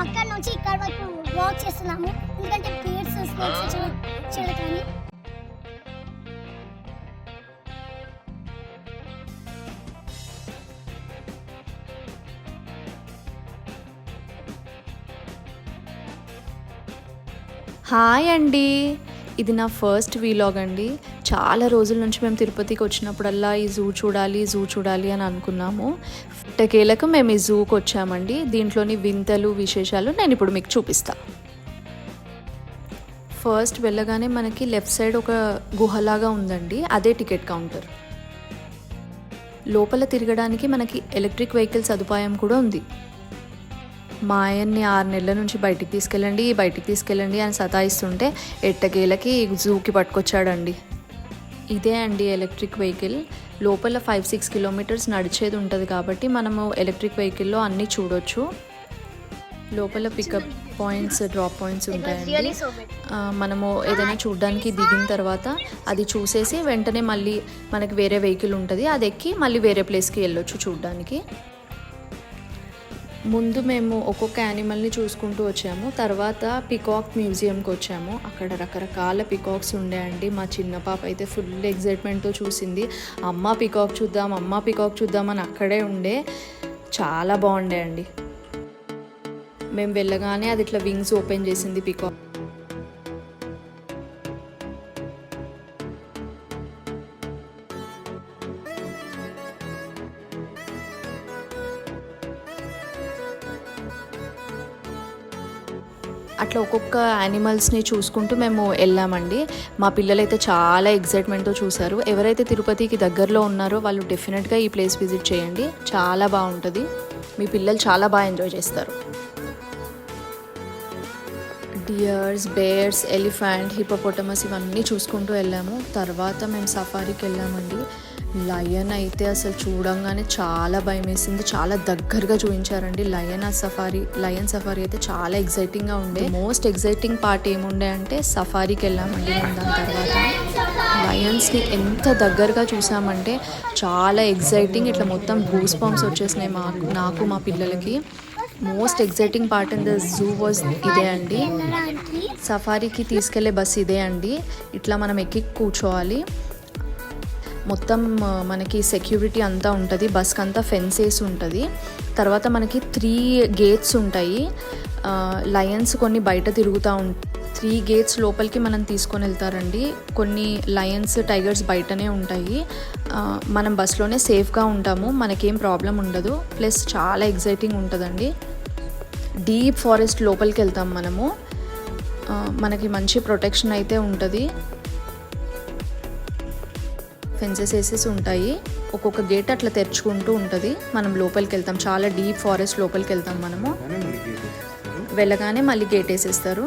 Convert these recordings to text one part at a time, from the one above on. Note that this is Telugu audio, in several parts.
అక్కడ నుంచి ఇక్కడ వరకు వాక్ చేస్తున్నాము ఎందుకంటే బీడ్స్ స్నేక్స్ చూడటానికి. హాయ్ అండి, ఇది నా ఫస్ట్ వీలాగ్ అండి. చాలా రోజుల నుంచి మేము తిరుపతికి వచ్చినప్పుడల్లా ఈ జూ చూడాలి అని అనుకున్నాము. ఎట్టకేలకు మేము ఈ జూకి వచ్చామండి. దీంట్లోని వింతలు విశేషాలు నేను ఇప్పుడు మీకు చూపిస్తా. ఫస్ట్ వెళ్ళగానే మనకి లెఫ్ట్ సైడ్ ఒక గుహలాగా ఉందండి, అదే టికెట్ కౌంటర్. లోపల తిరగడానికి మనకి ఎలక్ట్రిక్ వెహికల్ సదుపాయం కూడా ఉంది. మా ఆయన్ని 6 నెలల నుంచి బయటికి తీసుకెళ్ళండి అని సతాయిస్తుంటే ఎట్టకేలకి జూకి పట్టుకొచ్చాడండి. ఇదే అండి ఎలక్ట్రిక్ వెహికల్. లోపల 5-6 కిలోమీటర్స్ నడిచేది ఉంటుంది కాబట్టి మనము ఎలక్ట్రిక్ వెహికల్లో అన్నీ చూడొచ్చు. లోపల పికప్ పాయింట్స్, డ్రాప్ పాయింట్స్ ఉంటాయండి. మనము ఏదైనా చూడడానికి దిగిన తర్వాత అది చూసేసి వెంటనే మళ్ళీ మనకి వేరే వెహికల్ ఉంటుంది, అది ఎక్కి మళ్ళీ వేరే ప్లేస్కి వెళ్ళొచ్చు చూడడానికి. ముందు మేము ఒక్కొక్క యానిమల్ని చూసుకుంటూ వచ్చాము. తర్వాత పికాక్ మ్యూజియంకి వచ్చాము. అక్కడ రకరకాల పికాక్స్ ఉండే. మా చిన్న పాప అయితే ఫుల్ ఎగ్జైట్మెంట్తో చూసింది. అమ్మ పికాక్ చూద్దాం అని అక్కడే ఉండే. చాలా బాగుండే అండి. మేము వెళ్ళగానే అది ఇట్లా వింగ్స్ ఓపెన్ చేసింది పికాక్. అట్లా ఒక్కొక్క యానిమల్స్ని చూసుకుంటూ మేము వెళ్ళామండి. మా పిల్లలైతే చాలా ఎగ్జైట్మెంట్తో చూశారు. ఎవరైతే తిరుపతికి దగ్గరలో ఉన్నారో వాళ్ళు డెఫినెట్గా ఈ ప్లేస్ విజిట్ చేయండి, చాలా బాగుంటుంది. మీ పిల్లలు చాలా బాగా ఎంజాయ్ చేస్తారు. డియర్స్, బేర్స్, ఎలిఫెంట్, హిపోపోటమస్ ఇవన్నీ చూసుకుంటూ వెళ్ళాము. తర్వాత మేము సఫారీకి వెళ్ళామండి. లయన్ అయితే అసలు చూడంగానే చాలా భయం వేసింది. చాలా దగ్గరగా చూపించారండి లయన్ సఫారీ అయితే చాలా ఎగ్జైటింగ్గా ఉండే. మోస్ట్ ఎగ్జైటింగ్ పార్ట్ ఏముండే అంటే సఫారీకి వెళ్ళామండి. దాని తర్వాత లయన్స్ని ఎంత దగ్గరగా చూసామంటే చాలా ఎగ్జైటింగ్. ఇట్లా మొత్తం గూస్ బంప్స్ వచ్చేసినాయి నాకు మా పిల్లలకి. Most exciting part in the zoo was ఇదే అండి. సఫారీకి తీసుకెళ్లే బస్ ఇదే అండి. ఇట్లా మనం ఎక్కి కూర్చోవాలి. మొత్తం మనకి సెక్యూరిటీ అంతా ఉంటుంది. బస్కి అంతా ఫెన్స్ వేసి ఉంటుంది. తర్వాత మనకి 3 గేట్స్ ఉంటాయి. లయన్స్ కొన్ని బయట తిరుగుతూ 3 గేట్స్ లోపలికి మనం తీసుకొని వెళ్తారండి. కొన్ని లయన్స్, టైగర్స్ బయటనే ఉంటాయి. మనం బస్లోనే సేఫ్గా ఉంటాము, మనకేం ప్రాబ్లం ఉండదు. ప్లస్ చాలా ఎగ్జైటింగ్ ఉంటుందండి. డీప్ ఫారెస్ట్ లోపలికి వెళ్తాం మనము. మనకి మంచి ప్రొటెక్షన్ అయితే ఉంటుంది. ఫెన్సెస్ వేసేసి ఉంటాయి. ఒక్కొక్క గేట్ అట్లా తెరుచుకుంటూ ఉంటుంది. మనం లోపలికి వెళ్తాం. చాలా డీప్ ఫారెస్ట్ లోపలికి వెళ్తాం మనము. వెళ్ళగానే మళ్ళీ గేట్ వేసేస్తారు.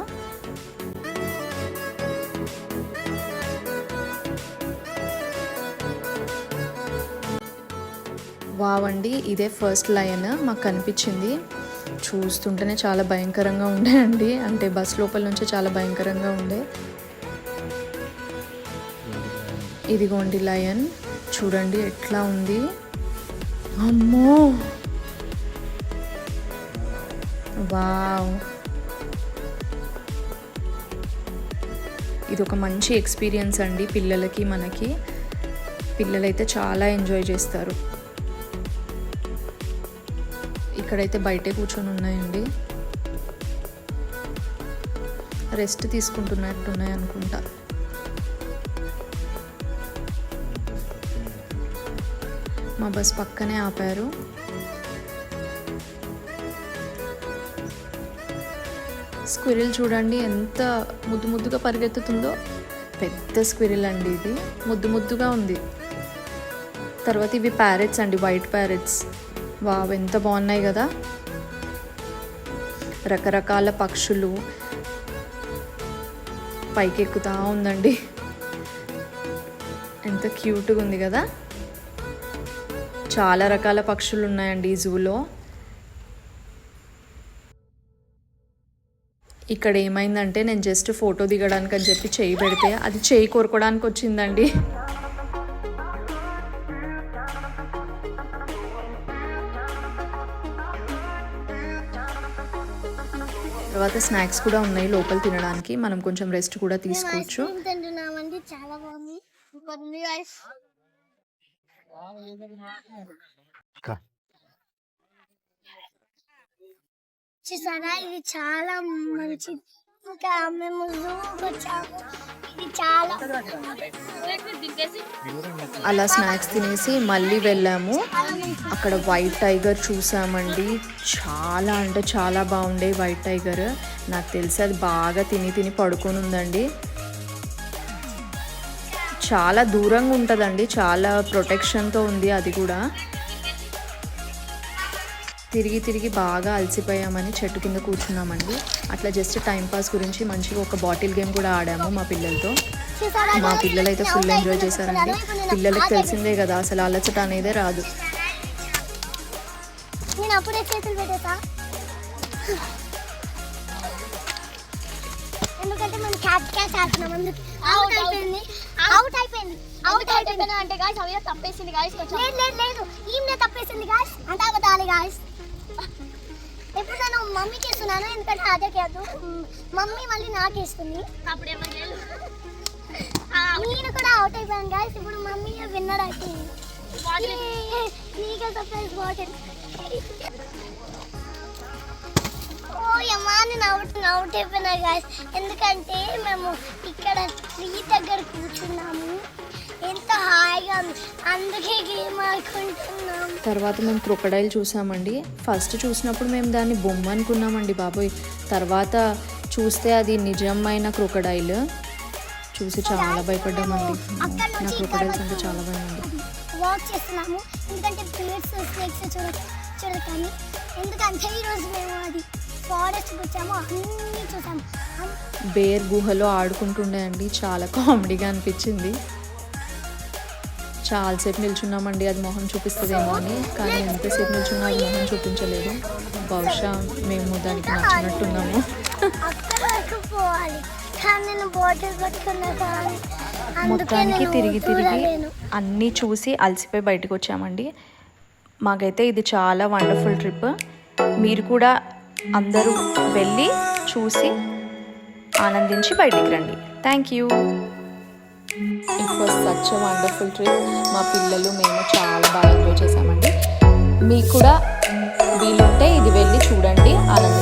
వావండి, ఇదే ఫస్ట్ లయన్ మాకు కనిపించింది. చూస్తుంటేనే చాలా భయంకరంగా ఉండే అండి. అంటే బస్ లోపల నుంచి చాలా భయంకరంగా ఉండే. ఇదిగోండి లయన్, చూడండి ఎట్లా ఉంది. అమ్మో, వావ్, ఇది ఒక మంచి ఎక్స్పీరియన్స్ అండి పిల్లలకి, మనకి. పిల్లలైతే చాలా ఎంజాయ్ చేస్తారు. ఇక్కడైతే బయటే కూర్చొని ఉన్నాయండి. రెస్ట్ తీసుకుంటున్నట్టున్నాయి అనుకుంటా. మా బస్ పక్కనే ఆపారు. స్క్విరిల్ చూడండి ఎంత ముద్దుగా పరిగెత్తుతుందో. పెద్ద స్క్విరిల్ అండి ఇది, ముద్దుగా ఉంది. తర్వాత ఇవి ప్యారెట్స్ అండి, వైట్ ప్యారెట్స్. వావ్, ఎంత బాగున్నాయి కదా. రకరకాల పక్షులు పైకి ఎక్కుతా ఉందండి. ఎంత క్యూట్గా ఉంది కదా. చాలా రకాల పక్షులు ఉన్నాయండి ఈ జూలో. ఇక్కడ ఏమైందంటే నేను జస్ట్ ఫోటో దిగడానికి అని చెప్పి చేయి పెడితే అది చేయి కొరుకోవడానికి వచ్చిందండి. తర్వాత స్నాక్స్ కూడా ఉన్నాయి లోపల తినడానికి, మనం కొంచెం రెస్ట్ కూడా తీసుకోవచ్చు. తింటున్నామండి, చాలా బాగుంది. చూసారా, ఇది చాలా మంచిది. ఇంకా మేము జూకి వచ్చాము, ఇది చాలా అలా స్నాక్స్ తినేసి మళ్ళీ వెళ్ళాము. అక్కడ వైట్ టైగర్ చూసామండి. చాలా అంటే చాలా బాగుండే వైట్ టైగర్. నాకు తెలిసి అది బాగా తిని పడుకొని ఉందండి. చాలా దూరంగా ఉంటుందండి, చాలా ప్రొటెక్షన్తో ఉంది అది కూడా. తిరిగి బాగా అలసిపోయామని చెట్టు కింద కూర్చున్నామండి. అట్లా జస్ట్ టైంపాస్ గురించి మంచిగా ఒక బాటిల్ గేమ్ కూడా ఆడాము మా పిల్లలతో. మా పిల్లలు అయితే ఫుల్ ఎంజాయ్ చేశారండి. పిల్లలకి తెలిసిందే కదా, అసలు అలసట అనేదే రాదు. నేను అప్పుడే చేతులు పెట్టేసా, ఎందుకంటే మనం క్యాచ్ ఆడుతున్నాం. అందుకు అవుట్ అయిపోయింది అంటే గాయ్స్ అవి తప్పేసింది గాయ్స్. లేదు ఈమె తప్పేసింది గాయ్స్, అంటే అబద్ధాలి గాయ్స్. ఎప్పుడు నేను మమ్మీకి ఇస్తున్నాను, ఎందుకంటే అదే కాదు మమ్మీ మళ్ళీ నాకు ఇస్తుంది. నేను కూడా అవుట్ అయిపోయాను గాయ్స్. ఇప్పుడు మమ్మీ విన్నర్ అయిపోయింది. Surprise bottle. నేను అవుట్ అయిపోయినా గాయ్స్, ఎందుకంటే మేము ఇక్కడ ట్రీ దగ్గర కూర్చున్నాము, ఎంత హాయిగా ఉంది, అందుకే గేమ్ ఆడుకుంటున్నాం. తర్వాత మేము క్రొకడైల్ చూసామండి. ఫస్ట్ చూసినప్పుడు మేము దాన్ని బొమ్మ అనుకున్నామండి బాబోయ్. తర్వాత చూస్తే అది నిజమైన క్రొకడైల్. చూసి చాలా భయపడ్డామండి. నా క్రొకడైల్స్ అంటే చాలా భయం అండి. వాక్ చేస్తున్నాము, ఎందుకంటే బర్డ్స్ స్నేక్స్ చూడకండి. ఎందుకంటే ఈరోజు మేము అది ఫారెస్ట్కి వచ్చాము, అన్నీ చూసాము. బేర్ గుహలో ఆడుకుంటుండే అండి, చాలా కామెడీగా అనిపించింది. చాలాసేపు నిల్చున్నామండి, అది మొహం చూపిస్తుందేమో అని. కానీ ఎంతసేపు నిల్చున్నా అది మొహం చూపించలేదు. బహుశా మేము దానికి నచ్చినట్టున్నాము. మొత్తానికి తిరిగి అన్నీ చూసి అలసిపోయి బయటకు వచ్చామండి. మాకైతే ఇది చాలా వండర్ఫుల్ ట్రిప్. మీరు కూడా అందరూ వెళ్ళి చూసి ఆనందించి బయటికి రండి. Thank you. It was such a wonderful trip. మా పిల్లలు మేము చాలా బాగా ఎంజాయ్ చేసామండి. మీకు కూడా వీలుంటే ఇది వెళ్ళి చూడండి, ఆనందించండి.